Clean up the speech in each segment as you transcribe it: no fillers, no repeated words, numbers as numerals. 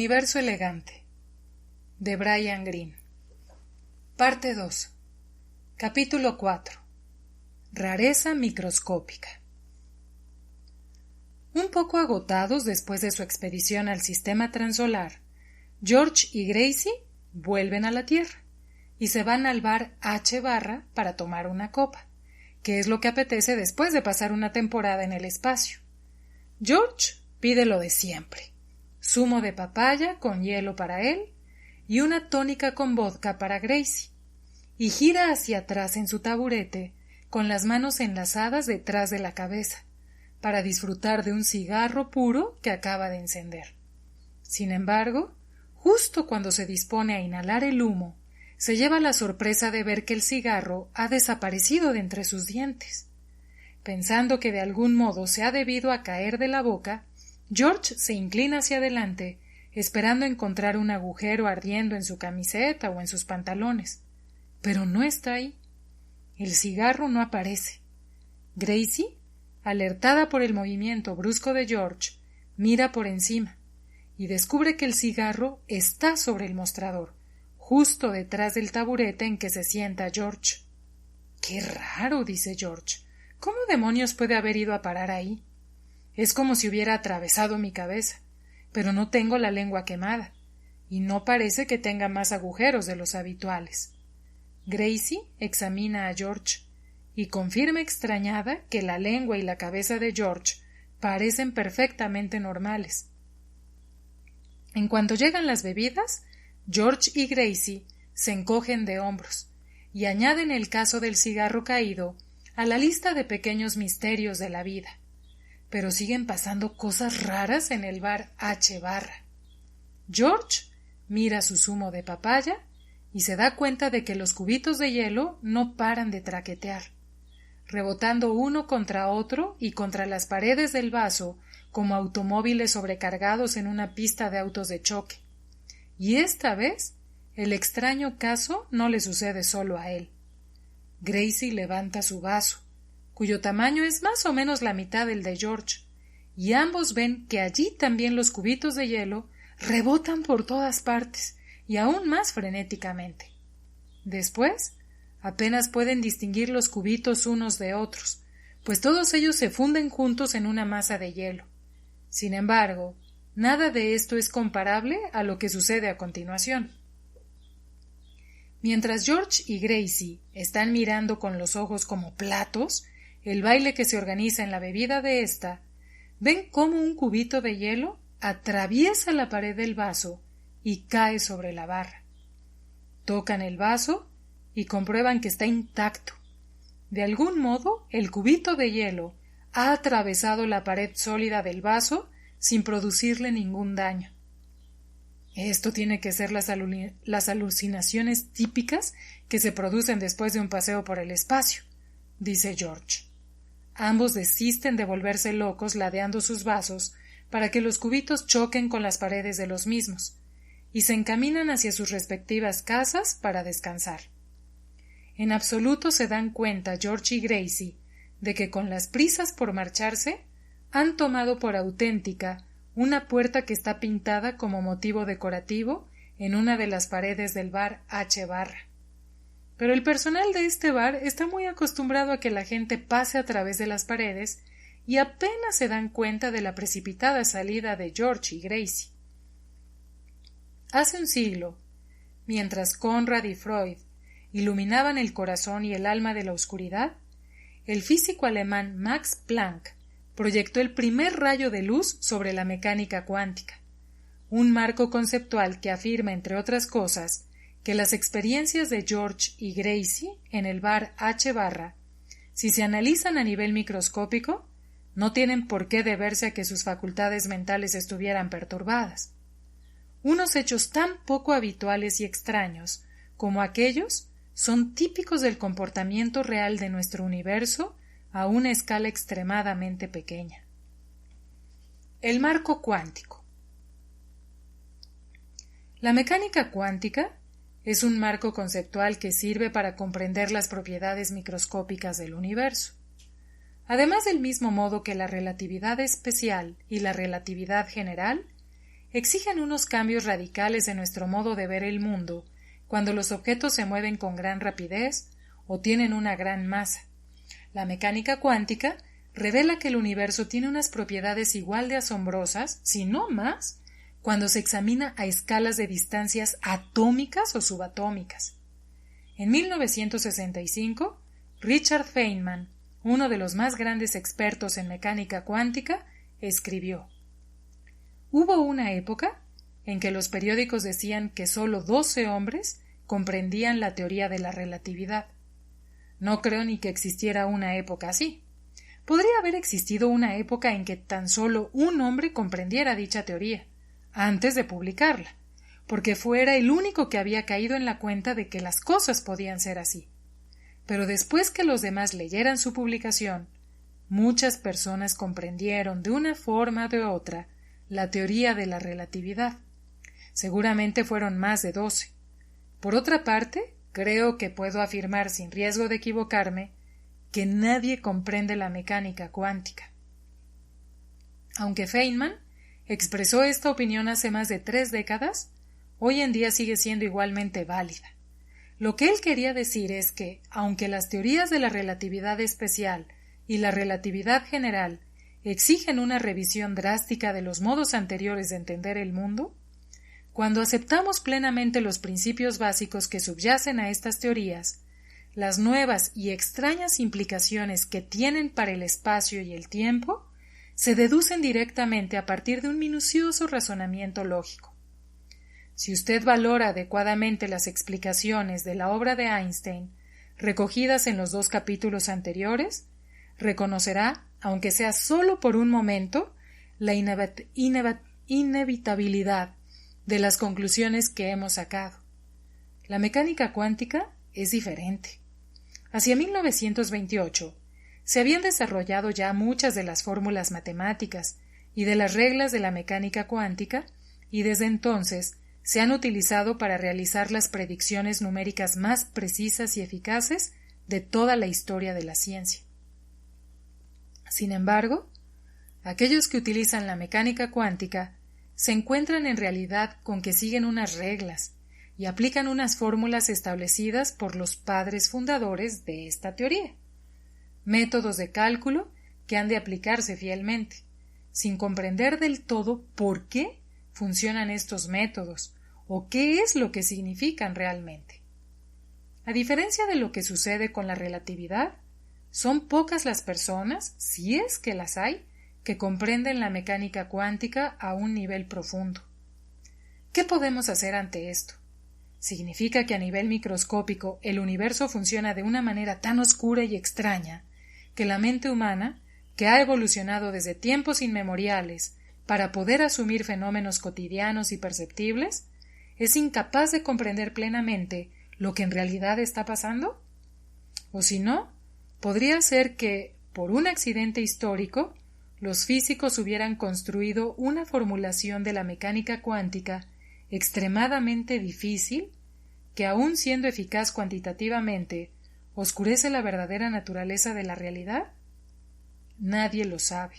universo elegante, de Brian Greene. Parte 2. Capítulo 4. Rareza microscópica. Un poco agotados después de su expedición al sistema transolar, George y Gracie vuelven a la Tierra y se van al bar H Barra para tomar una copa, que es lo que apetece después de pasar una temporada en el espacio. George pide lo de siempre: zumo de papaya con hielo para él y una tónica con vodka para Gracie, y gira hacia atrás en su taburete con las manos enlazadas detrás de la cabeza, para disfrutar de un cigarro puro que acaba de encender. Sin embargo, justo cuando se dispone a inhalar el humo, se lleva la sorpresa de ver que el cigarro ha desaparecido de entre sus dientes. Pensando que de algún modo se ha debido a caer de la boca, George se inclina hacia adelante, esperando encontrar un agujero ardiendo en su camiseta o en sus pantalones. Pero no está ahí. El cigarro no aparece. Gracie, alertada por el movimiento brusco de George, mira por encima y descubre que el cigarro está sobre el mostrador, justo detrás del taburete en que se sienta George. «¡Qué raro!», dice George. «¿Cómo demonios puede haber ido a parar ahí? Es como si hubiera atravesado mi cabeza, pero no tengo la lengua quemada, y no parece que tenga más agujeros de los habituales». Gracie examina a George y confirma extrañada que la lengua y la cabeza de George parecen perfectamente normales. En cuanto llegan las bebidas, George y Gracie se encogen de hombros y añaden el caso del cigarro caído a la lista de pequeños misterios de la vida. Pero siguen pasando cosas raras en el bar H Barra. George mira su zumo de papaya y se da cuenta de que los cubitos de hielo no paran de traquetear, rebotando uno contra otro y contra las paredes del vaso como automóviles sobrecargados en una pista de autos de choque. Y esta vez el extraño caso no le sucede solo a él. Gracie levanta su vaso, cuyo tamaño es más o menos la mitad del de George, y ambos ven que allí también los cubitos de hielo rebotan por todas partes y aún más frenéticamente. Después, apenas pueden distinguir los cubitos unos de otros, pues todos ellos se funden juntos en una masa de hielo. Sin embargo, nada de esto es comparable a lo que sucede a continuación. Mientras George y Gracie están mirando con los ojos como platos el baile que se organiza en la bebida de ésta, ven cómo un cubito de hielo atraviesa la pared del vaso y cae sobre la barra. Tocan el vaso y comprueban que está intacto. De algún modo, el cubito de hielo ha atravesado la pared sólida del vaso sin producirle ningún daño. Esto tiene que ser las alucinaciones típicas que se producen después de un paseo por el espacio, dice George. Ambos desisten de volverse locos ladeando sus vasos para que los cubitos choquen con las paredes de los mismos, y se encaminan hacia sus respectivas casas para descansar. En absoluto se dan cuenta George y Gracie de que con las prisas por marcharse han tomado por auténtica una puerta que está pintada como motivo decorativo en una de las paredes del bar H Barra. Pero el personal de este bar está muy acostumbrado a que la gente pase a través de las paredes y apenas se dan cuenta de la precipitada salida de George y Gracie. Hace un siglo, mientras Conrad y Freud iluminaban el corazón y el alma de la oscuridad, el físico alemán Max Planck proyectó el primer rayo de luz sobre la mecánica cuántica, un marco conceptual que afirma, entre otras cosas, que las experiencias de George y Gracie en el bar H Barra, si se analizan a nivel microscópico, no tienen por qué deberse a que sus facultades mentales estuvieran perturbadas. Unos hechos tan poco habituales y extraños como aquellos son típicos del comportamiento real de nuestro universo a una escala extremadamente pequeña. El marco cuántico. La mecánica cuántica es un marco conceptual que sirve para comprender las propiedades microscópicas del universo. Además, del mismo modo que la relatividad especial y la relatividad general, exigen unos cambios radicales en nuestro modo de ver el mundo cuando los objetos se mueven con gran rapidez o tienen una gran masa. La mecánica cuántica revela que el universo tiene unas propiedades igual de asombrosas, si no más, cuando se examina a escalas de distancias atómicas o subatómicas. En 1965, Richard Feynman, uno de los más grandes expertos en mecánica cuántica, escribió: «Hubo una época en que los periódicos decían que solo 12 hombres comprendían la teoría de la relatividad. No creo ni que existiera una época así. Podría haber existido una época en que tan solo un hombre comprendiera dicha teoría, antes de publicarla, porque fuera el único que había caído en la cuenta de que las cosas podían ser así. Pero después que los demás leyeran su publicación, muchas personas comprendieron de una forma o de otra la teoría de la relatividad. Seguramente fueron más de 12. Por otra parte, creo que puedo afirmar sin riesgo de equivocarme que nadie comprende la mecánica cuántica». Aunque Feynman expresó esta opinión hace más de 3 décadas, hoy en día sigue siendo igualmente válida. Lo que él quería decir es que, aunque las teorías de la relatividad especial y la relatividad general exigen una revisión drástica de los modos anteriores de entender el mundo, cuando aceptamos plenamente los principios básicos que subyacen a estas teorías, las nuevas y extrañas implicaciones que tienen para el espacio y el tiempo se deducen directamente a partir de un minucioso razonamiento lógico. Si usted valora adecuadamente las explicaciones de la obra de Einstein, recogidas en los 2 capítulos anteriores, reconocerá, aunque sea solo por un momento, la inevitabilidad de las conclusiones que hemos sacado. La mecánica cuántica es diferente. Hacia 1928 se habían desarrollado ya muchas de las fórmulas matemáticas y de las reglas de la mecánica cuántica, y desde entonces se han utilizado para realizar las predicciones numéricas más precisas y eficaces de toda la historia de la ciencia. Sin embargo, aquellos que utilizan la mecánica cuántica se encuentran en realidad con que siguen unas reglas y aplican unas fórmulas establecidas por los padres fundadores de esta teoría, métodos de cálculo que han de aplicarse fielmente, sin comprender del todo por qué funcionan estos métodos o qué es lo que significan realmente. A diferencia de lo que sucede con la relatividad, son pocas las personas, si es que las hay, que comprenden la mecánica cuántica a un nivel profundo. ¿Qué podemos hacer ante esto? ¿Significa que a nivel microscópico el universo funciona de una manera tan oscura y extraña que la mente humana, que ha evolucionado desde tiempos inmemoriales para poder asumir fenómenos cotidianos y perceptibles, es incapaz de comprender plenamente lo que en realidad está pasando? O si no, podría ser que, por un accidente histórico, los físicos hubieran construido una formulación de la mecánica cuántica extremadamente difícil que, aun siendo eficaz cuantitativamente, oscurece la verdadera naturaleza de la realidad. Nadie lo sabe.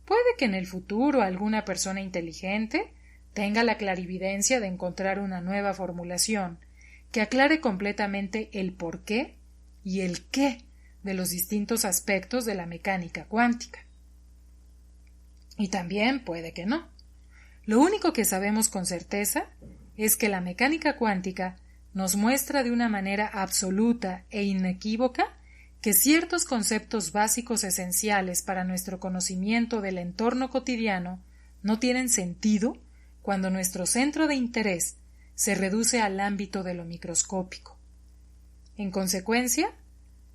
Puede que en el futuro alguna persona inteligente tenga la clarividencia de encontrar una nueva formulación que aclare completamente el porqué y el qué de los distintos aspectos de la mecánica cuántica. Y también puede que no. Lo único que sabemos con certeza es que la mecánica cuántica nos muestra de una manera absoluta e inequívoca que ciertos conceptos básicos esenciales para nuestro conocimiento del entorno cotidiano no tienen sentido cuando nuestro centro de interés se reduce al ámbito de lo microscópico. En consecuencia,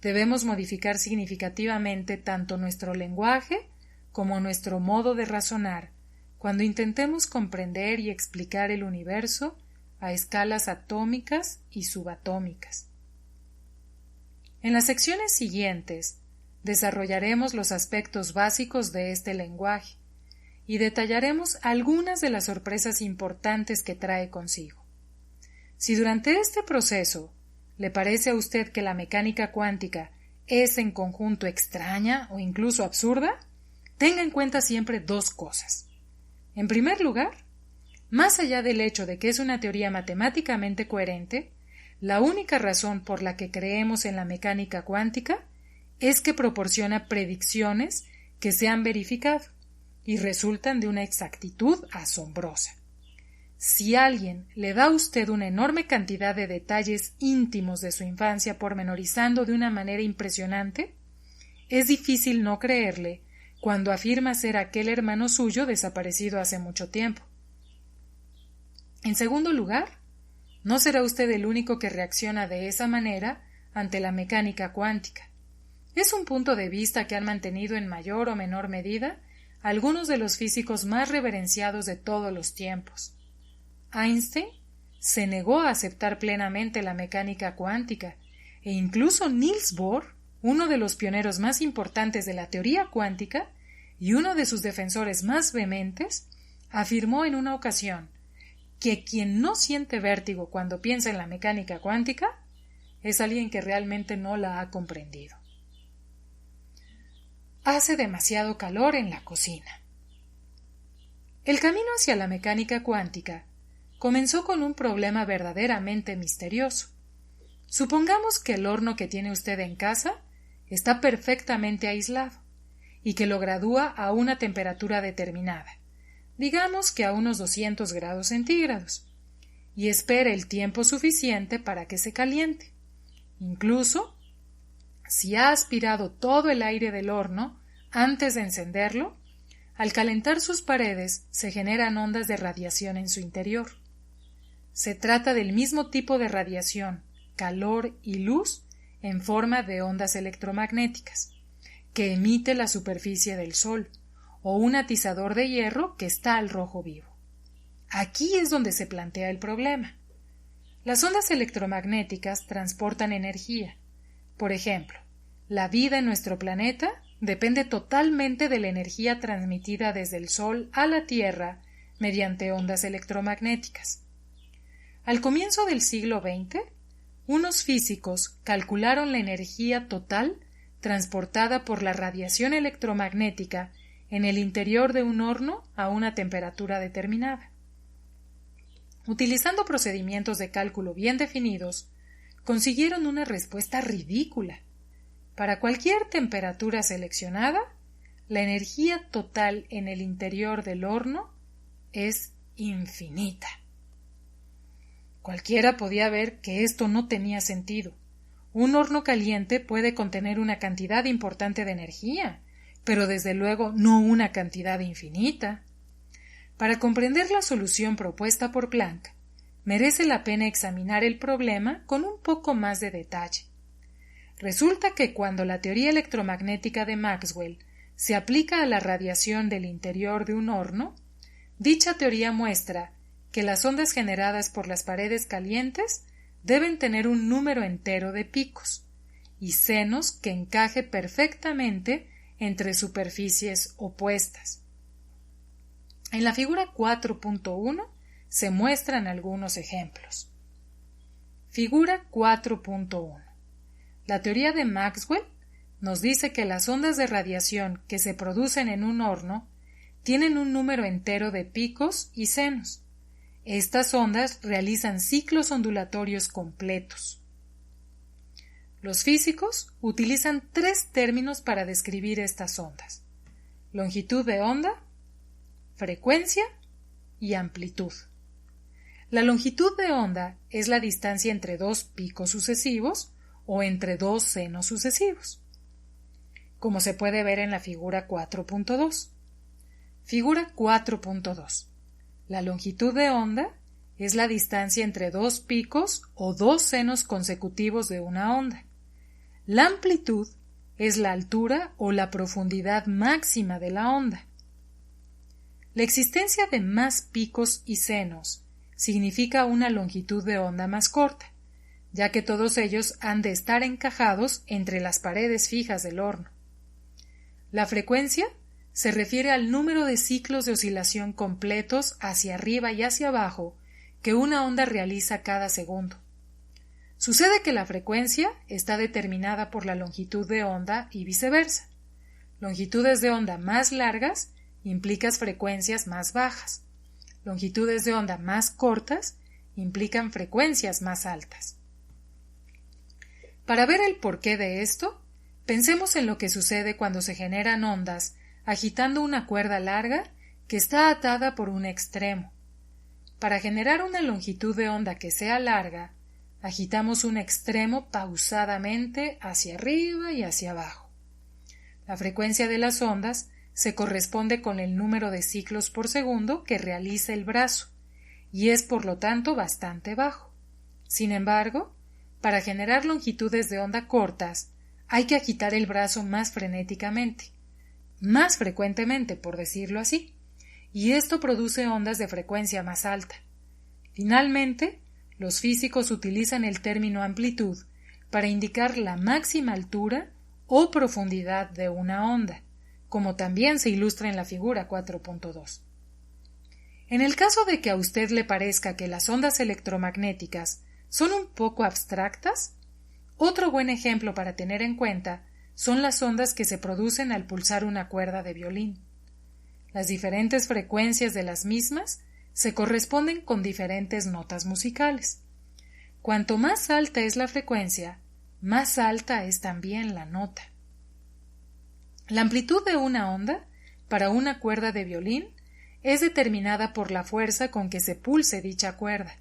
debemos modificar significativamente tanto nuestro lenguaje como nuestro modo de razonar cuando intentemos comprender y explicar el universo a escalas atómicas y subatómicas. En las secciones siguientes desarrollaremos los aspectos básicos de este lenguaje y detallaremos algunas de las sorpresas importantes que trae consigo. Si durante este proceso le parece a usted que la mecánica cuántica es en conjunto extraña o incluso absurda, tenga en cuenta siempre 2 cosas. En primer lugar, Más allá del hecho de que es una teoría matemáticamente coherente, la única razón por la que creemos en la mecánica cuántica es que proporciona predicciones que se han verificado y resultan de una exactitud asombrosa. Si alguien le da a usted una enorme cantidad de detalles íntimos de su infancia pormenorizando de una manera impresionante, es difícil no creerle cuando afirma ser aquel hermano suyo desaparecido hace mucho tiempo. En segundo lugar, no será usted el único que reacciona de esa manera ante la mecánica cuántica. Es un punto de vista que han mantenido en mayor o menor medida algunos de los físicos más reverenciados de todos los tiempos. Einstein se negó a aceptar plenamente la mecánica cuántica, e incluso Niels Bohr, uno de los pioneros más importantes de la teoría cuántica y uno de sus defensores más vehementes, afirmó en una ocasión que quien no siente vértigo cuando piensa en la mecánica cuántica es alguien que realmente no la ha comprendido. Hace demasiado calor en la cocina. El camino hacia la mecánica cuántica comenzó con un problema verdaderamente misterioso. Supongamos que el horno que tiene usted en casa está perfectamente aislado y que lo gradúa a una temperatura determinada, digamos que a unos 200 grados centígrados, y espera el tiempo suficiente para que se caliente. Incluso, si ha aspirado todo el aire del horno antes de encenderlo, al calentar sus paredes se generan ondas de radiación en su interior. Se trata del mismo tipo de radiación, calor y luz en forma de ondas electromagnéticas, que emite la superficie del Sol, o un atizador de hierro que está al rojo vivo. Aquí es donde se plantea el problema. Las ondas electromagnéticas transportan energía. Por ejemplo, la vida en nuestro planeta depende totalmente de la energía transmitida desde el Sol a la Tierra mediante ondas electromagnéticas. Al comienzo del siglo XX, unos físicos calcularon la energía total transportada por la radiación electromagnética en el interior de un horno a una temperatura determinada. Utilizando procedimientos de cálculo bien definidos, consiguieron una respuesta ridícula. Para cualquier temperatura seleccionada, la energía total en el interior del horno es infinita. Cualquiera podía ver que esto no tenía sentido. Un horno caliente puede contener una cantidad importante de energía, pero desde luego no una cantidad infinita. Para comprender la solución propuesta por Planck, merece la pena examinar el problema con un poco más de detalle. Resulta que cuando la teoría electromagnética de Maxwell se aplica a la radiación del interior de un horno, dicha teoría muestra que las ondas generadas por las paredes calientes deben tener un número entero de picos y senos que encaje perfectamente entre superficies opuestas. En la figura 4.1 se muestran algunos ejemplos. Figura 4.1. La teoría de Maxwell nos dice que las ondas de radiación que se producen en un horno tienen un número entero de picos y senos. Estas ondas realizan ciclos ondulatorios completos. Los físicos utilizan tres términos para describir estas ondas: longitud de onda, frecuencia y amplitud. La longitud de onda es la distancia entre dos picos sucesivos o entre dos senos sucesivos, como se puede ver en la figura 4.2. Figura 4.2. La longitud de onda es la distancia entre dos picos o dos senos consecutivos de una onda. La amplitud es la altura o la profundidad máxima de la onda. La existencia de más picos y senos significa una longitud de onda más corta, ya que todos ellos han de estar encajados entre las paredes fijas del horno. La frecuencia se refiere al número de ciclos de oscilación completos hacia arriba y hacia abajo que una onda realiza cada segundo. Sucede que la frecuencia está determinada por la longitud de onda y viceversa. Longitudes de onda más largas implican frecuencias más bajas. Longitudes de onda más cortas implican frecuencias más altas. Para ver el porqué de esto, pensemos en lo que sucede cuando se generan ondas agitando una cuerda larga que está atada por un extremo. Para generar una longitud de onda que sea larga, agitamos un extremo pausadamente hacia arriba y hacia abajo. La frecuencia de las ondas se corresponde con el número de ciclos por segundo que realiza el brazo y es por lo tanto bastante bajo. Sin embargo, para generar longitudes de onda cortas hay que agitar el brazo más frenéticamente, más frecuentemente, por decirlo así, y esto produce ondas de frecuencia más alta. Finalmente, los físicos utilizan el término amplitud para indicar la máxima altura o profundidad de una onda, como también se ilustra en la figura 4.2. En el caso de que a usted le parezca que las ondas electromagnéticas son un poco abstractas, otro buen ejemplo para tener en cuenta son las ondas que se producen al pulsar una cuerda de violín. Las diferentes frecuencias de las mismas se corresponden con diferentes notas musicales. Cuanto más alta es la frecuencia, más alta es también la nota. La amplitud de una onda para una cuerda de violín es determinada por la fuerza con que se pulse dicha cuerda.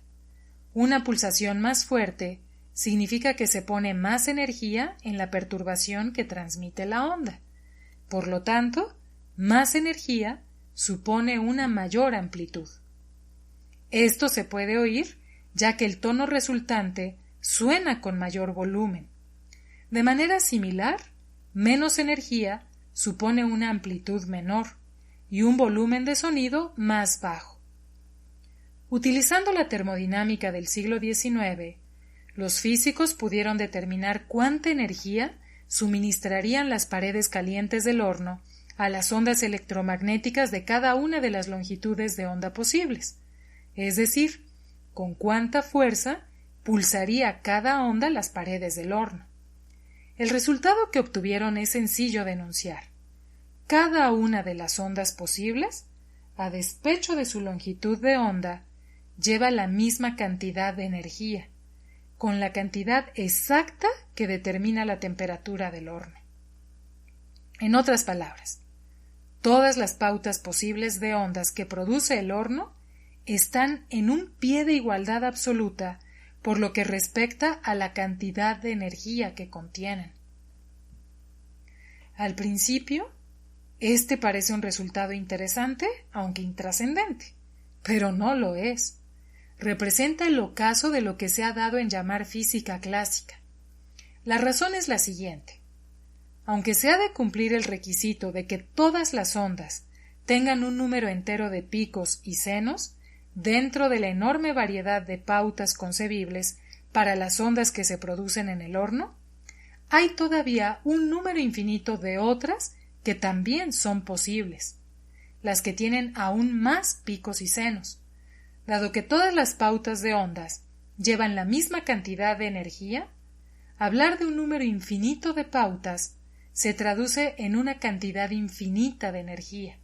Una pulsación más fuerte significa que se pone más energía en la perturbación que transmite la onda. Por lo tanto, más energía supone una mayor amplitud. Esto se puede oír ya que el tono resultante suena con mayor volumen. De manera similar, menos energía supone una amplitud menor y un volumen de sonido más bajo. Utilizando la termodinámica del siglo XIX, los físicos pudieron determinar cuánta energía suministrarían las paredes calientes del horno a las ondas electromagnéticas de cada una de las longitudes de onda posibles, es decir, con cuánta fuerza pulsaría cada onda las paredes del horno. El resultado que obtuvieron es sencillo de enunciar. Cada una de las ondas posibles, a despecho de su longitud de onda, lleva la misma cantidad de energía, con la cantidad exacta que determina la temperatura del horno. En otras palabras, todas las pautas posibles de ondas que produce el horno están en un pie de igualdad absoluta por lo que respecta a la cantidad de energía que contienen. Al principio, este parece un resultado interesante, aunque intrascendente, pero no lo es. Representa el ocaso de lo que se ha dado en llamar física clásica. La razón es la siguiente. Aunque se ha de cumplir el requisito de que todas las ondas tengan un número entero de picos y senos, dentro de la enorme variedad de pautas concebibles para las ondas que se producen en el horno, hay todavía un número infinito de otras que también son posibles, las que tienen aún más picos y senos. Dado que todas las pautas de ondas llevan la misma cantidad de energía, hablar de un número infinito de pautas se traduce en una cantidad infinita de energía.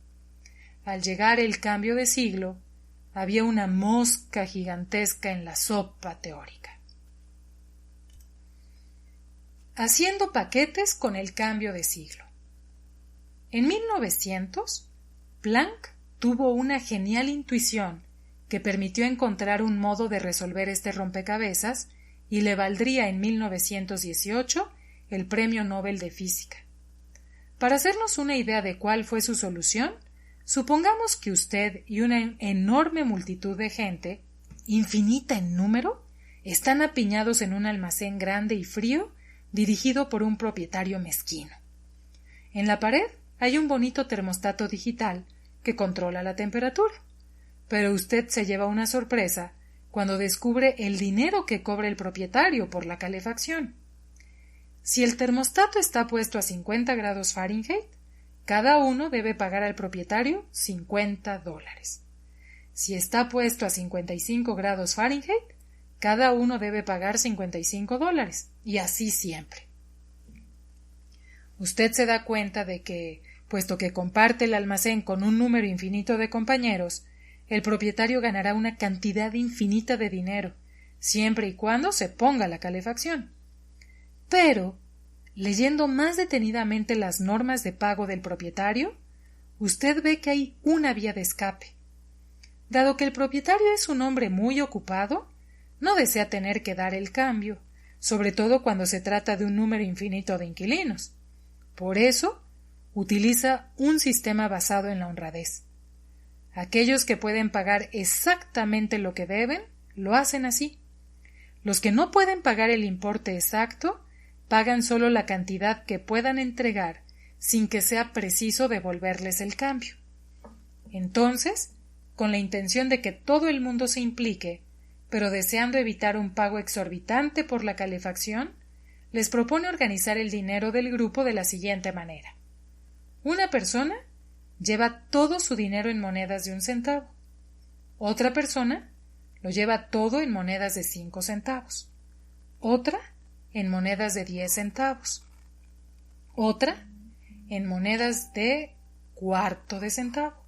Al llegar el cambio de siglo, había una mosca gigantesca en la sopa teórica. Haciendo paquetes con el cambio de siglo. En 1900, Planck tuvo una genial intuición que permitió encontrar un modo de resolver este rompecabezas y le valdría en 1918 el Premio Nobel de Física. Para hacernos una idea de cuál fue su solución, supongamos que usted y una enorme multitud de gente, infinita en número, están apiñados en un almacén grande y frío dirigido por un propietario mezquino. En la pared hay un bonito termostato digital que controla la temperatura, pero usted se lleva una sorpresa cuando descubre el dinero que cobra el propietario por la calefacción. Si el termostato está puesto a 50 grados Fahrenheit, cada uno debe pagar al propietario $50. Si está puesto a 55 grados Fahrenheit, cada uno debe pagar $55, y así siempre. Usted se da cuenta de que, puesto que comparte el almacén con un número infinito de compañeros, el propietario ganará una cantidad infinita de dinero, siempre y cuando se ponga la calefacción. Pero, leyendo más detenidamente las normas de pago del propietario, usted ve que hay una vía de escape. Dado que el propietario es un hombre muy ocupado, no desea tener que dar el cambio, sobre todo cuando se trata de un número infinito de inquilinos. Por eso, utiliza un sistema basado en la honradez. Aquellos que pueden pagar exactamente lo que deben, lo hacen así. Los que no pueden pagar el importe exacto, pagan solo la cantidad que puedan entregar sin que sea preciso devolverles el cambio. Entonces, con la intención de que todo el mundo se implique, pero deseando evitar un pago exorbitante por la calefacción, les propone organizar el dinero del grupo de la siguiente manera. Una persona lleva todo su dinero en monedas de 1 centavo. Otra persona lo lleva todo en monedas de 5 centavos. Otra en monedas de 10 centavos. Otra en monedas de cuarto de centavo.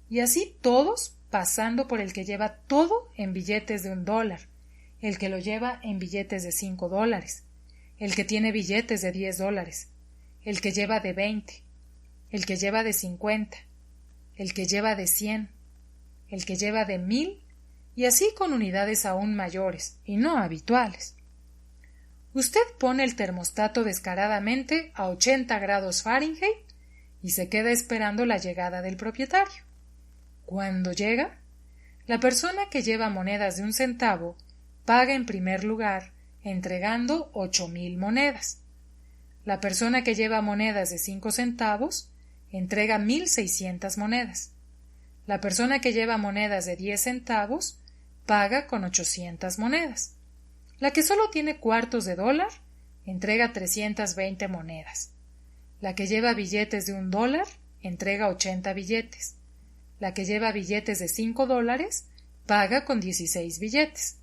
Y así todos pasando por el que lleva todo en billetes de $1, el que lo lleva en billetes de $5, el que tiene billetes de $10, el que lleva de 20, el que lleva de 50, el que lleva de 100, el que lleva de 1000, y así con unidades aún mayores y no habituales. Usted pone el termostato descaradamente a 80 grados Fahrenheit y se queda esperando la llegada del propietario. Cuando llega, la persona que lleva monedas de 1 centavo paga en primer lugar entregando 8,000 monedas. La persona que lleva monedas de 5 centavos entrega 1,600 monedas. La persona que lleva monedas de 10 centavos paga con 800 monedas. La que solo tiene cuartos de dólar entrega 320 monedas. La que lleva billetes de $1 entrega 80 billetes. La que lleva billetes de $5 paga con 16 billetes.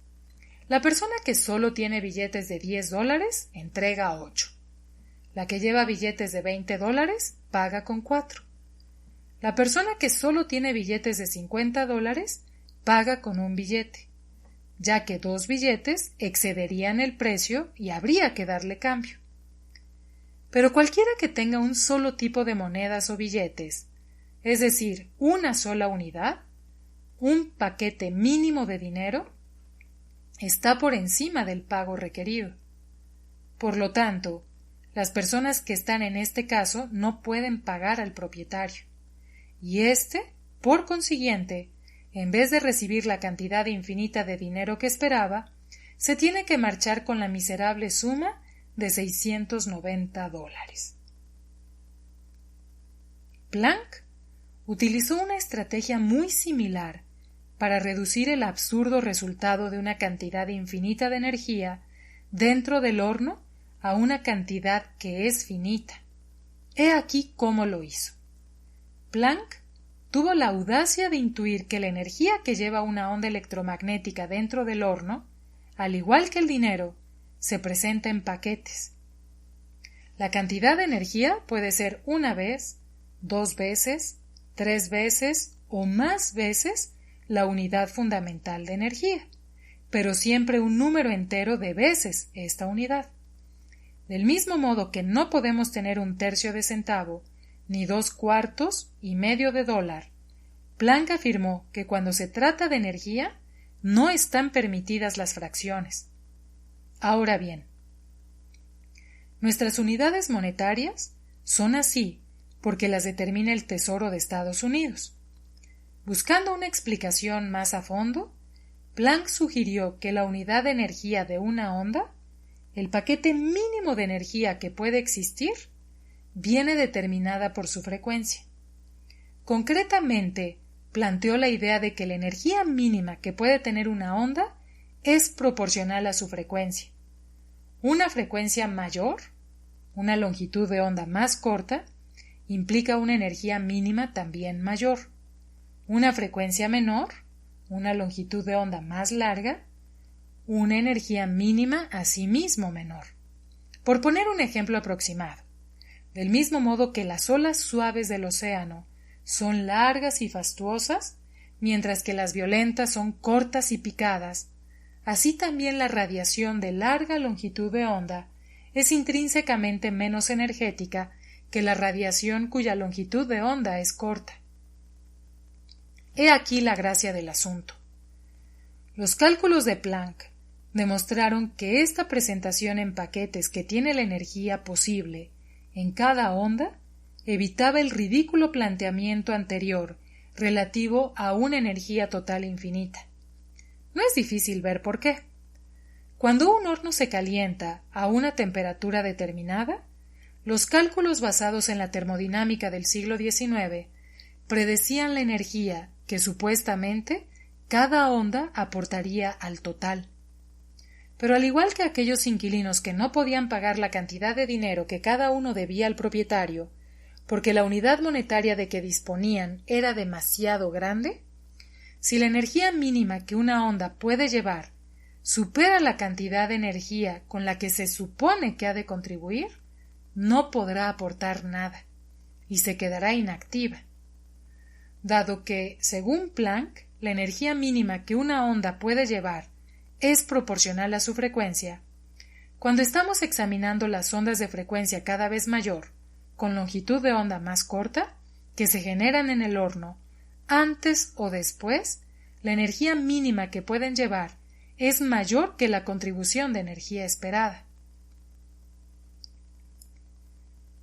La persona que solo tiene billetes de $10 entrega 8. La que lleva billetes de $20 paga con 4. La persona que solo tiene billetes de $50 paga con 1 billete, ya que 2 billetes excederían el precio y habría que darle cambio. Pero cualquiera que tenga un solo tipo de monedas o billetes, es decir, una sola unidad, un paquete mínimo de dinero, está por encima del pago requerido. Por lo tanto, las personas que están en este caso no pueden pagar al propietario, y éste, por consiguiente, en vez de recibir la cantidad infinita de dinero que esperaba, se tiene que marchar con la miserable suma de $690. Planck utilizó una estrategia muy similar para reducir el absurdo resultado de una cantidad infinita de energía dentro del horno a una cantidad que es finita. He aquí cómo lo hizo. Planck tuvo la audacia de intuir que la energía que lleva una onda electromagnética dentro del horno, al igual que el dinero, se presenta en paquetes. La cantidad de energía puede ser 1 vez, 2 veces, 3 veces o más veces la unidad fundamental de energía, pero siempre un número entero de veces esta unidad. Del mismo modo que no podemos tener 1/3 de centavo, ni 2/4 y medio de dólar, Planck afirmó que cuando se trata de energía no están permitidas las fracciones. Ahora bien, nuestras unidades monetarias son así porque las determina el Tesoro de Estados Unidos. Buscando una explicación más a fondo, Planck sugirió que la unidad de energía de una onda, el paquete mínimo de energía que puede existir, viene determinada por su frecuencia. Concretamente, planteó la idea de que la energía mínima que puede tener una onda es proporcional a su frecuencia. Una frecuencia mayor, una longitud de onda más corta, implica una energía mínima también mayor. Una frecuencia menor, una longitud de onda más larga, una energía mínima asimismo menor. Por poner un ejemplo aproximado, del mismo modo que las olas suaves del océano son largas y fastuosas, mientras que las violentas son cortas y picadas, así también la radiación de larga longitud de onda es intrínsecamente menos energética que la radiación cuya longitud de onda es corta. He aquí la gracia del asunto. Los cálculos de Planck demostraron que esta presentación en paquetes que tiene la energía posible en cada onda evitaba el ridículo planteamiento anterior relativo a una energía total infinita. No es difícil ver por qué. Cuando un horno se calienta a una temperatura determinada, los cálculos basados en la termodinámica del siglo XIX predecían la energía que supuestamente cada onda aportaría al total. Pero al igual que aquellos inquilinos que no podían pagar la cantidad de dinero que cada uno debía al propietario, porque la unidad monetaria de que disponían era demasiado grande, si la energía mínima que una onda puede llevar supera la cantidad de energía con la que se supone que ha de contribuir, no podrá aportar nada y se quedará inactiva. Dado que, según Planck, la energía mínima que una onda puede llevar es proporcional a su frecuencia, cuando estamos examinando las ondas de frecuencia cada vez mayor, con longitud de onda más corta, que se generan en el horno, antes o después, la energía mínima que pueden llevar es mayor que la contribución de energía esperada.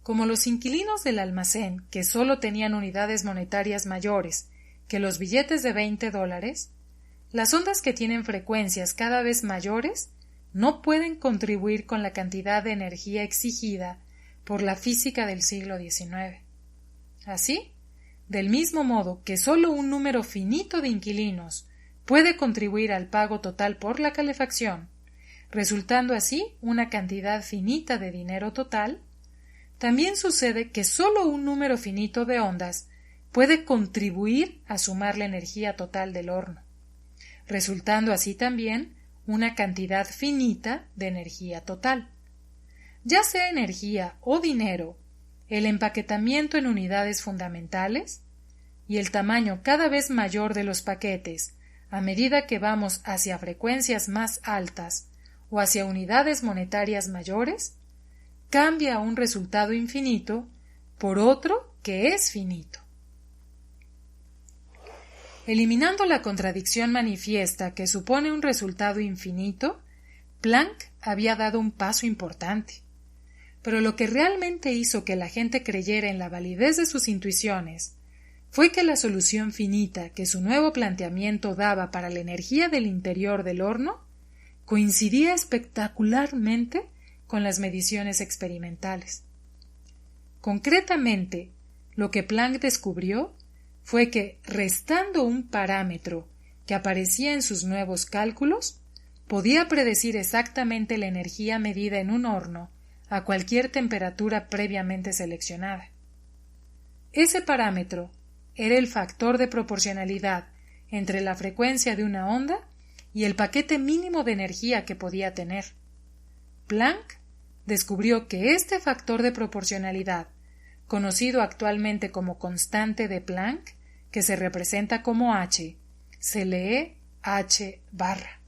Como los inquilinos del almacén, que solo tenían unidades monetarias mayores que los billetes de $20, las ondas que tienen frecuencias cada vez mayores no pueden contribuir con la cantidad de energía exigida por la física del siglo XIX. Así, del mismo modo que solo un número finito de inquilinos puede contribuir al pago total por la calefacción, resultando así una cantidad finita de dinero total, también sucede que solo un número finito de ondas puede contribuir a sumar la energía total del horno, resultando así también una cantidad finita de energía total. Ya sea energía o dinero, el empaquetamiento en unidades fundamentales y el tamaño cada vez mayor de los paquetes a medida que vamos hacia frecuencias más altas o hacia unidades monetarias mayores, cambia un resultado infinito por otro que es finito. Eliminando la contradicción manifiesta que supone un resultado infinito, Planck había dado un paso importante. Pero lo que realmente hizo que la gente creyera en la validez de sus intuiciones fue que la solución finita que su nuevo planteamiento daba para la energía del interior del horno coincidía espectacularmente con las mediciones experimentales. Concretamente, lo que Planck descubrió fue que, restando un parámetro que aparecía en sus nuevos cálculos, podía predecir exactamente la energía medida en un horno a cualquier temperatura previamente seleccionada. Ese parámetro era el factor de proporcionalidad entre la frecuencia de una onda y el paquete mínimo de energía que podía tener. Planck descubrió que este factor de proporcionalidad, conocido actualmente como constante de Planck, que se representa como H, se lee H barra.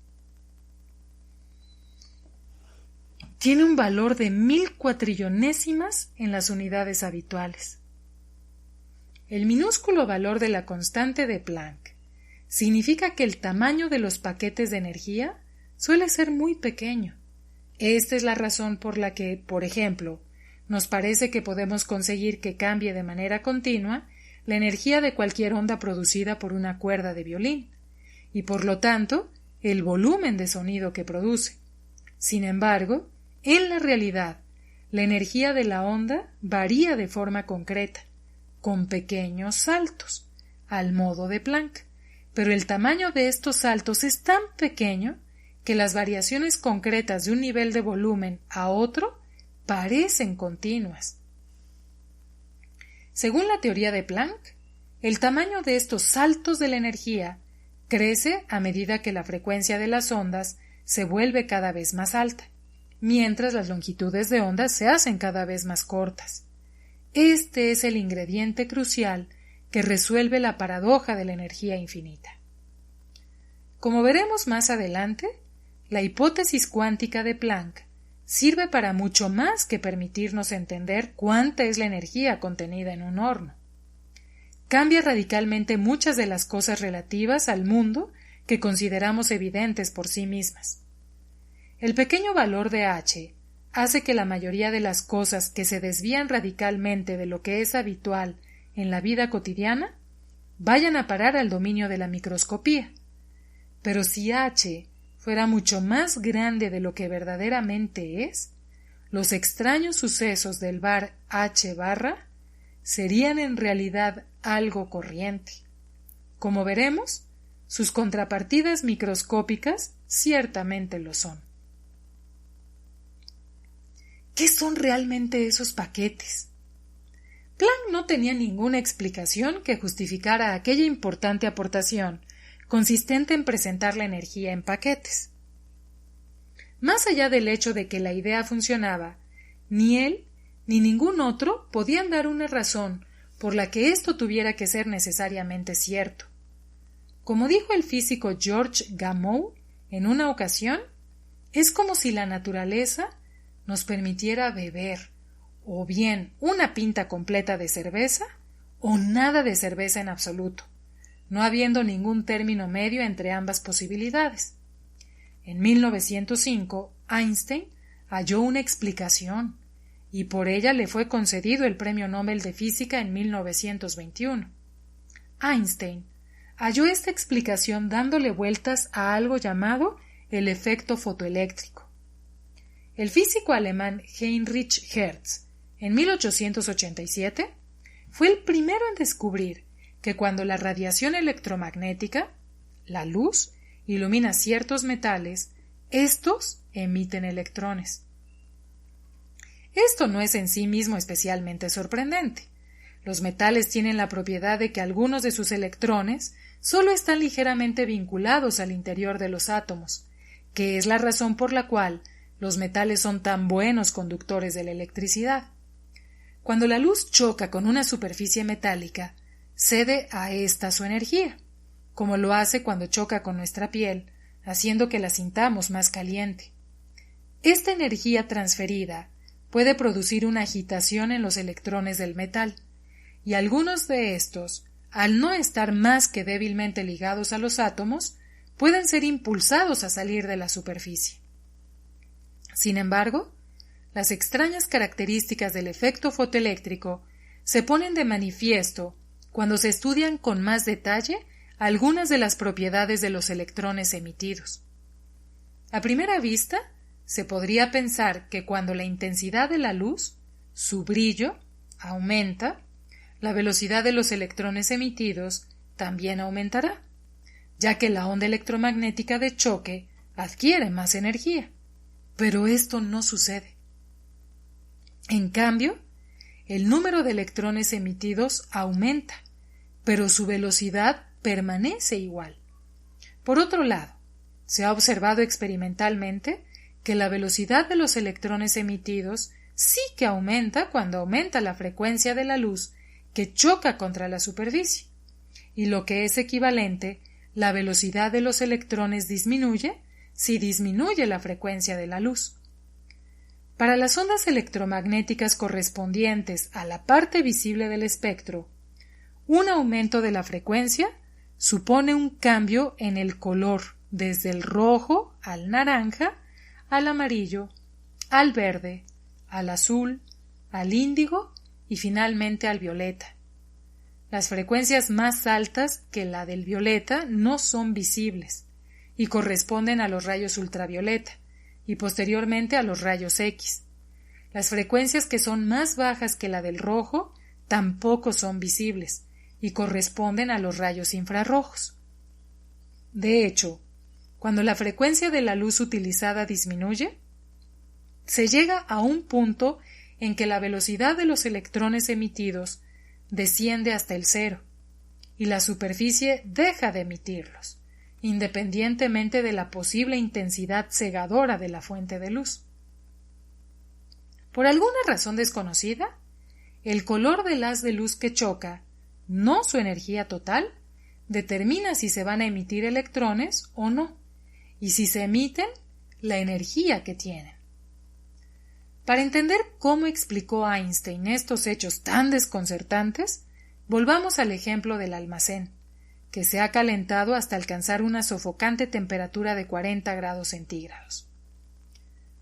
Tiene un valor de 1000 cuatrillonésimas en las unidades habituales. El minúsculo valor de la constante de Planck significa que el tamaño de los paquetes de energía suele ser muy pequeño. Esta es la razón por la que, por ejemplo, nos parece que podemos conseguir que cambie de manera continua la energía de cualquier onda producida por una cuerda de violín, y por lo tanto el volumen de sonido que produce. Sin embargo, en la realidad, la energía de la onda varía de forma concreta, con pequeños saltos, al modo de Planck, pero el tamaño de estos saltos es tan pequeño que las variaciones concretas de un nivel de volumen a otro parecen continuas. Según la teoría de Planck, el tamaño de estos saltos de la energía crece a medida que la frecuencia de las ondas se vuelve cada vez más alta, mientras las longitudes de onda se hacen cada vez más cortas. Este es el ingrediente crucial que resuelve la paradoja de la energía infinita. Como veremos más adelante, la hipótesis cuántica de Planck sirve para mucho más que permitirnos entender cuánta es la energía contenida en un horno. Cambia radicalmente muchas de las cosas relativas al mundo que consideramos evidentes por sí mismas. El pequeño valor de H hace que la mayoría de las cosas que se desvían radicalmente de lo que es habitual en la vida cotidiana vayan a parar al dominio de la microscopía. Pero si H fuera mucho más grande de lo que verdaderamente es, los extraños sucesos del bar H barra serían en realidad algo corriente. Como veremos, sus contrapartidas microscópicas ciertamente lo son. ¿Qué son realmente esos paquetes? Planck no tenía ninguna explicación que justificara aquella importante aportación consistente en presentar la energía en paquetes. Más allá del hecho de que la idea funcionaba, ni él ni ningún otro podían dar una razón por la que esto tuviera que ser necesariamente cierto. Como dijo el físico George Gamow en una ocasión, es como si la naturaleza nos permitiera beber o bien una pinta completa de cerveza o nada de cerveza en absoluto, no habiendo ningún término medio entre ambas posibilidades. En 1905, Einstein halló una explicación y por ella le fue concedido el Premio Nobel de Física en 1921. Einstein halló esta explicación dándole vueltas a algo llamado el efecto fotoeléctrico. El físico alemán Heinrich Hertz, en 1887, fue el primero en descubrir que cuando la radiación electromagnética, la luz, ilumina ciertos metales, estos emiten electrones. Esto no es en sí mismo especialmente sorprendente. Los metales tienen la propiedad de que algunos de sus electrones solo están ligeramente vinculados al interior de los átomos, que es la razón por la cual los metales son tan buenos conductores de la electricidad. Cuando la luz choca con una superficie metálica, cede a ésta su energía, como lo hace cuando choca con nuestra piel, haciendo que la sintamos más caliente. Esta energía transferida puede producir una agitación en los electrones del metal, y algunos de estos, al no estar más que débilmente ligados a los átomos, pueden ser impulsados a salir de la superficie. Sin embargo, las extrañas características del efecto fotoeléctrico se ponen de manifiesto cuando se estudian con más detalle algunas de las propiedades de los electrones emitidos. A primera vista, se podría pensar que cuando la intensidad de la luz, su brillo, aumenta, la velocidad de los electrones emitidos también aumentará, ya que la onda electromagnética de choque adquiere más energía. Pero esto no sucede. En cambio, el número de electrones emitidos aumenta, pero su velocidad permanece igual. Por otro lado, se ha observado experimentalmente que la velocidad de los electrones emitidos sí que aumenta cuando aumenta la frecuencia de la luz que choca contra la superficie, y lo que es equivalente, la velocidad de los electrones disminuye si disminuye la frecuencia de la luz. Para las ondas electromagnéticas correspondientes a la parte visible del espectro, un aumento de la frecuencia supone un cambio en el color desde el rojo al naranja, al amarillo, al verde, al azul, al índigo y finalmente al violeta. Las frecuencias más altas que la del violeta no son visibles y corresponden a los rayos ultravioleta y posteriormente a los rayos X. Las frecuencias que son más bajas que la del rojo tampoco son visibles y corresponden a los rayos infrarrojos. De hecho, cuando la frecuencia de la luz utilizada disminuye, se llega a un punto en que la velocidad de los electrones emitidos desciende hasta el cero y la superficie deja de emitirlos, independientemente de la posible intensidad cegadora de la fuente de luz. Por alguna razón desconocida, el color del haz de luz que choca no su energía total, determina si se van a emitir electrones o no, y si se emiten, la energía que tienen. Para entender cómo explicó Einstein estos hechos tan desconcertantes, volvamos al ejemplo del almacén, que se ha calentado hasta alcanzar una sofocante temperatura de 40 grados centígrados.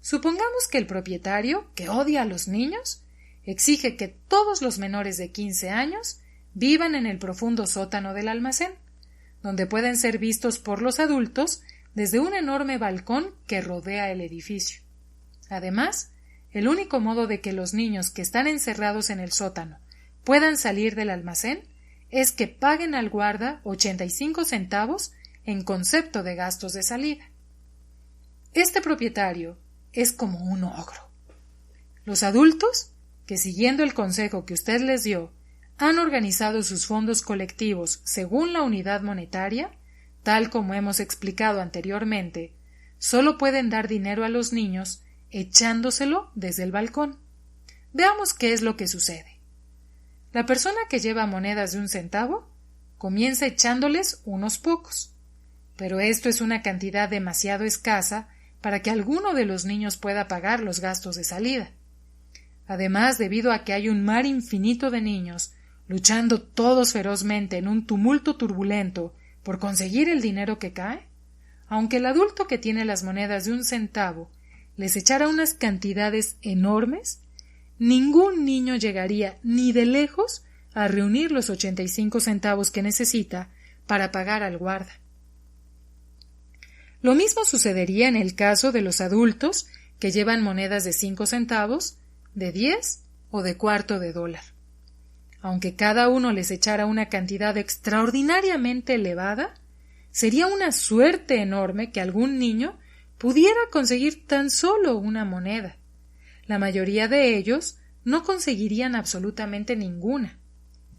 Supongamos que el propietario, que odia a los niños, exige que todos los menores de 15 años vivan en el profundo sótano del almacén, donde pueden ser vistos por los adultos desde un enorme balcón que rodea el edificio. Además, el único modo de que los niños que están encerrados en el sótano puedan salir del almacén es que paguen al guarda 85 centavos en concepto de gastos de salida. Este propietario es como un ogro. Los adultos, que siguiendo el consejo que usted les dio, han organizado sus fondos colectivos según la unidad monetaria, tal como hemos explicado anteriormente, solo pueden dar dinero a los niños echándoselo desde el balcón. Veamos qué es lo que sucede. La persona que lleva monedas de 1 centavo comienza echándoles unos pocos, pero esto es una cantidad demasiado escasa para que alguno de los niños pueda pagar los gastos de salida. Además, debido a que hay un mar infinito de niños luchando todos ferozmente en un tumulto turbulento por conseguir el dinero que cae, aunque el adulto que tiene las monedas de 1 centavo les echara unas cantidades enormes, ningún niño llegaría ni de lejos a reunir los 85 centavos que necesita para pagar al guarda. Lo mismo sucedería en el caso de los adultos que llevan monedas de 5 centavos, de 10 o de $0.25. Aunque cada uno les echara una cantidad extraordinariamente elevada, sería una suerte enorme que algún niño pudiera conseguir tan solo una moneda. La mayoría de ellos no conseguirían absolutamente ninguna,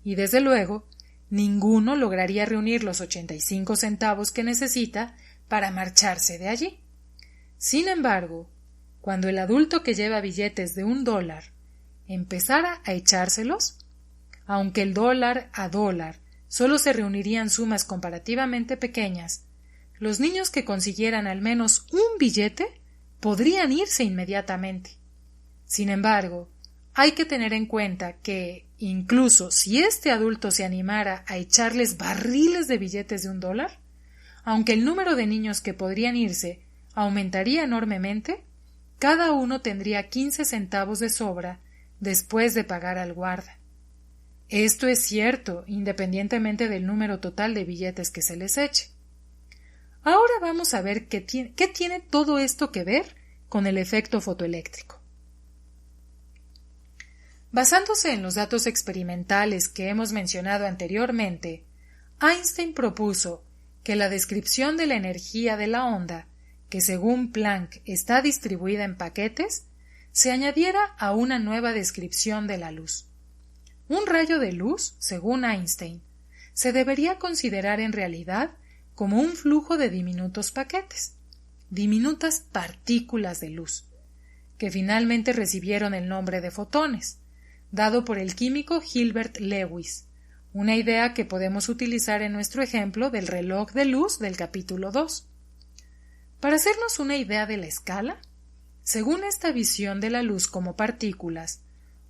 y desde luego ninguno lograría reunir los 85 centavos que necesita para marcharse de allí. Sin embargo, cuando el adulto que lleva billetes de $1 empezara a echárselos, aunque el dólar a dólar solo se reunirían sumas comparativamente pequeñas, los niños que consiguieran al menos un billete podrían irse inmediatamente. Sin embargo, hay que tener en cuenta que, incluso si este adulto se animara a echarles barriles de billetes de $1, aunque el número de niños que podrían irse aumentaría enormemente, cada uno tendría 15 centavos de sobra después de pagar al guarda. Esto es cierto, independientemente del número total de billetes que se les eche. Ahora vamos a ver qué tiene todo esto que ver con el efecto fotoeléctrico. Basándose en los datos experimentales que hemos mencionado anteriormente, Einstein propuso que la descripción de la energía de la onda, que según Planck está distribuida en paquetes, se añadiera a una nueva descripción de la luz. Un rayo de luz, según Einstein, se debería considerar en realidad como un flujo de diminutos paquetes, diminutas partículas de luz, que finalmente recibieron el nombre de fotones, dado por el químico Gilbert Lewis, una idea que podemos utilizar en nuestro ejemplo del reloj de luz del capítulo 2. Para hacernos una idea de la escala, según esta visión de la luz como partículas,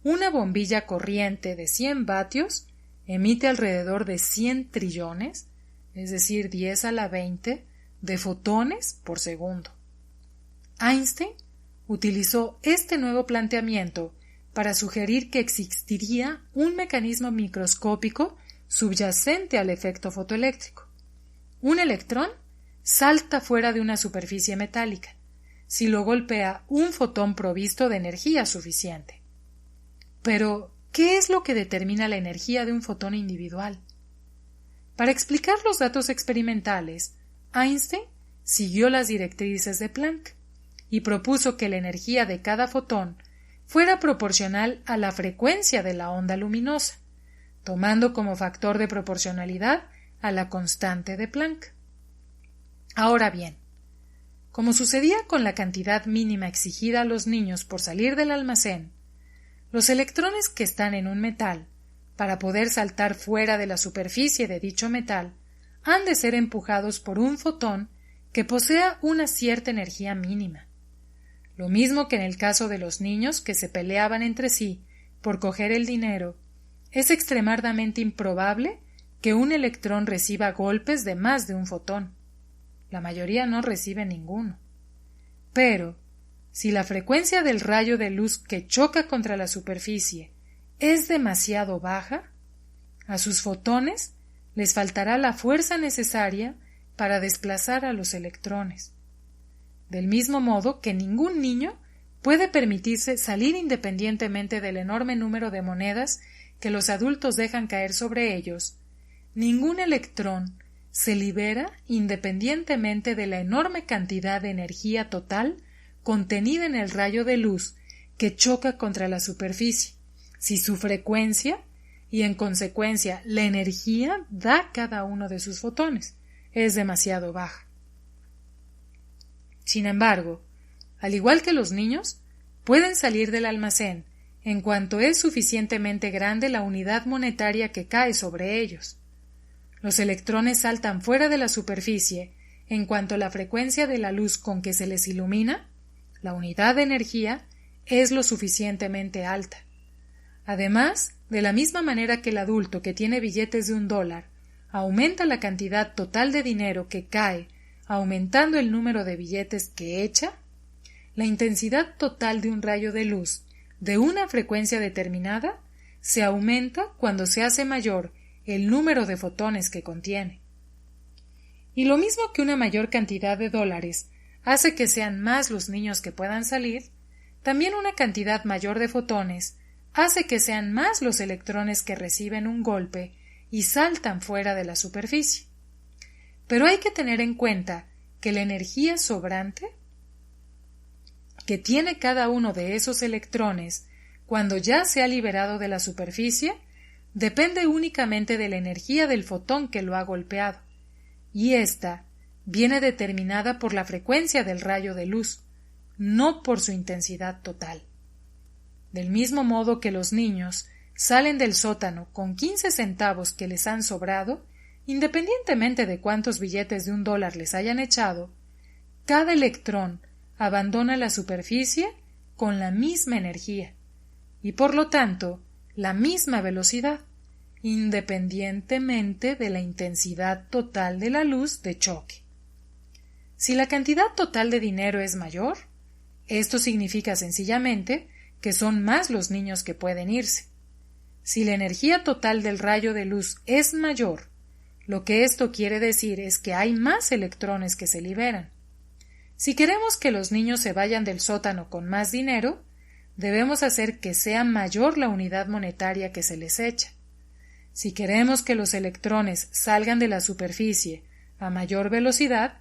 una bombilla corriente de 100 vatios emite alrededor de 100 trillones, es decir, 10 a la 20, de fotones por segundo. Einstein utilizó este nuevo planteamiento para sugerir que existiría un mecanismo microscópico subyacente al efecto fotoeléctrico. Un electrón salta fuera de una superficie metálica si lo golpea un fotón provisto de energía suficiente. Pero, ¿qué es lo que determina la energía de un fotón individual? Para explicar los datos experimentales, Einstein siguió las directrices de Planck y propuso que la energía de cada fotón fuera proporcional a la frecuencia de la onda luminosa, tomando como factor de proporcionalidad a la constante de Planck. Ahora bien, como sucedía con la cantidad mínima exigida a los niños por salir del almacén, los electrones que están en un metal para poder saltar fuera de la superficie de dicho metal, han de ser empujados por un fotón que posea una cierta energía mínima. Lo mismo que en el caso de los niños que se peleaban entre sí por coger el dinero, es extremadamente improbable que un electrón reciba golpes de más de un fotón. La mayoría no recibe ninguno. Pero, si la frecuencia del rayo de luz que choca contra la superficie es demasiado baja, a sus fotones les faltará la fuerza necesaria para desplazar a los electrones. Del mismo modo que ningún niño puede permitirse salir independientemente del enorme número de monedas que los adultos dejan caer sobre ellos, ningún electrón se libera independientemente de la enorme cantidad de energía total contenida en el rayo de luz que choca contra la superficie, si su frecuencia y en consecuencia la energía da cada uno de sus fotones es demasiado baja. Sin embargo, al igual que los niños, pueden salir del almacén en cuanto es suficientemente grande la unidad monetaria que cae sobre ellos. Los electrones saltan fuera de la superficie en cuanto la frecuencia de la luz con que se les ilumina, la unidad de energía, es lo suficientemente alta. Además, de la misma manera que el adulto que tiene billetes de $1 aumenta la cantidad total de dinero que cae aumentando el número de billetes que echa, la intensidad total de un rayo de luz de una frecuencia determinada se aumenta cuando se hace mayor el número de fotones que contiene. Y lo mismo que una mayor cantidad de dólares hace que sean más los niños que puedan salir, también una cantidad mayor de fotones hace que sean más los electrones que reciben un golpe y saltan fuera de la superficie. Pero hay que tener en cuenta que la energía sobrante que tiene cada uno de esos electrones cuando ya se ha liberado de la superficie depende únicamente de la energía del fotón que lo ha golpeado, y ésta viene determinada por la frecuencia del rayo de luz, no por su intensidad total. Del mismo modo que los niños salen del sótano con 15 centavos que les han sobrado, independientemente de cuántos billetes de $1 les hayan echado, cada electrón abandona la superficie con la misma energía y por lo tanto la misma velocidad, independientemente de la intensidad total de la luz de choque. Si la cantidad total de dinero es mayor, esto significa sencillamente que son más los niños que pueden irse. Si la energía total del rayo de luz es mayor, lo que esto quiere decir es que hay más electrones que se liberan. Si queremos que los niños se vayan del sótano con más dinero, debemos hacer que sea mayor la unidad monetaria que se les echa. Si queremos que los electrones salgan de la superficie a mayor velocidad,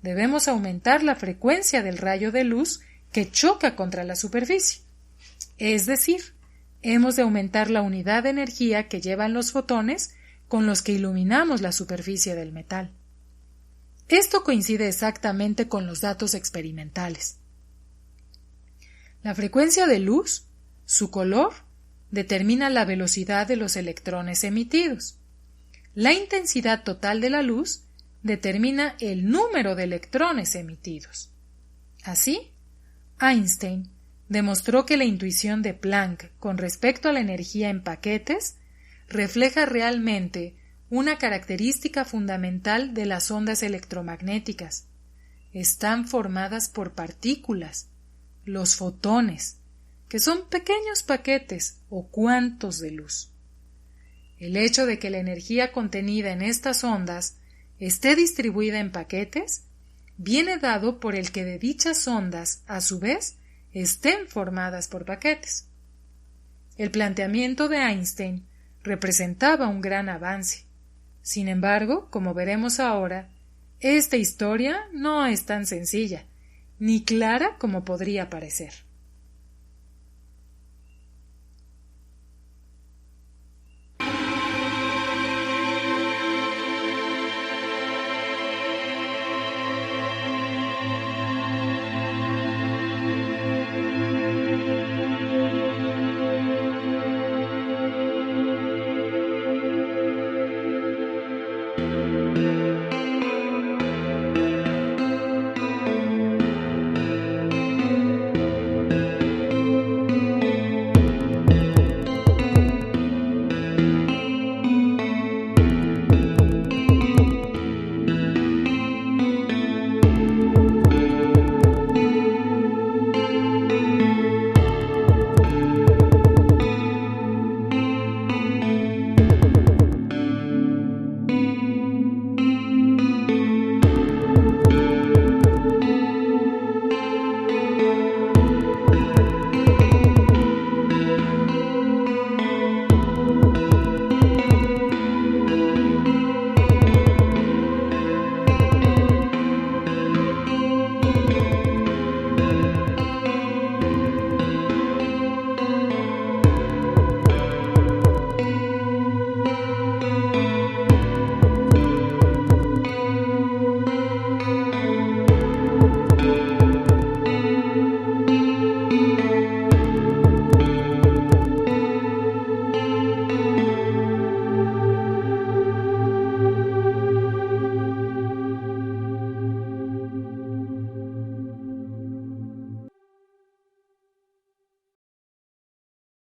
debemos aumentar la frecuencia del rayo de luz que choca contra la superficie. Es decir, hemos de aumentar la unidad de energía que llevan los fotones con los que iluminamos la superficie del metal. Esto coincide exactamente con los datos experimentales. La frecuencia de luz, su color, determina la velocidad de los electrones emitidos. La intensidad total de la luz determina el número de electrones emitidos. Así, Einstein demostró que la intuición de Planck con respecto a la energía en paquetes refleja realmente una característica fundamental de las ondas electromagnéticas. Están formadas por partículas, los fotones, que son pequeños paquetes o cuantos de luz. El hecho de que la energía contenida en estas ondas esté distribuida en paquetes viene dado por el que de dichas ondas, a su vez, estén formadas por paquetes. El planteamiento de Einstein representaba un gran avance. Sin embargo, como veremos ahora, esta historia no es tan sencilla, ni clara como podría parecer.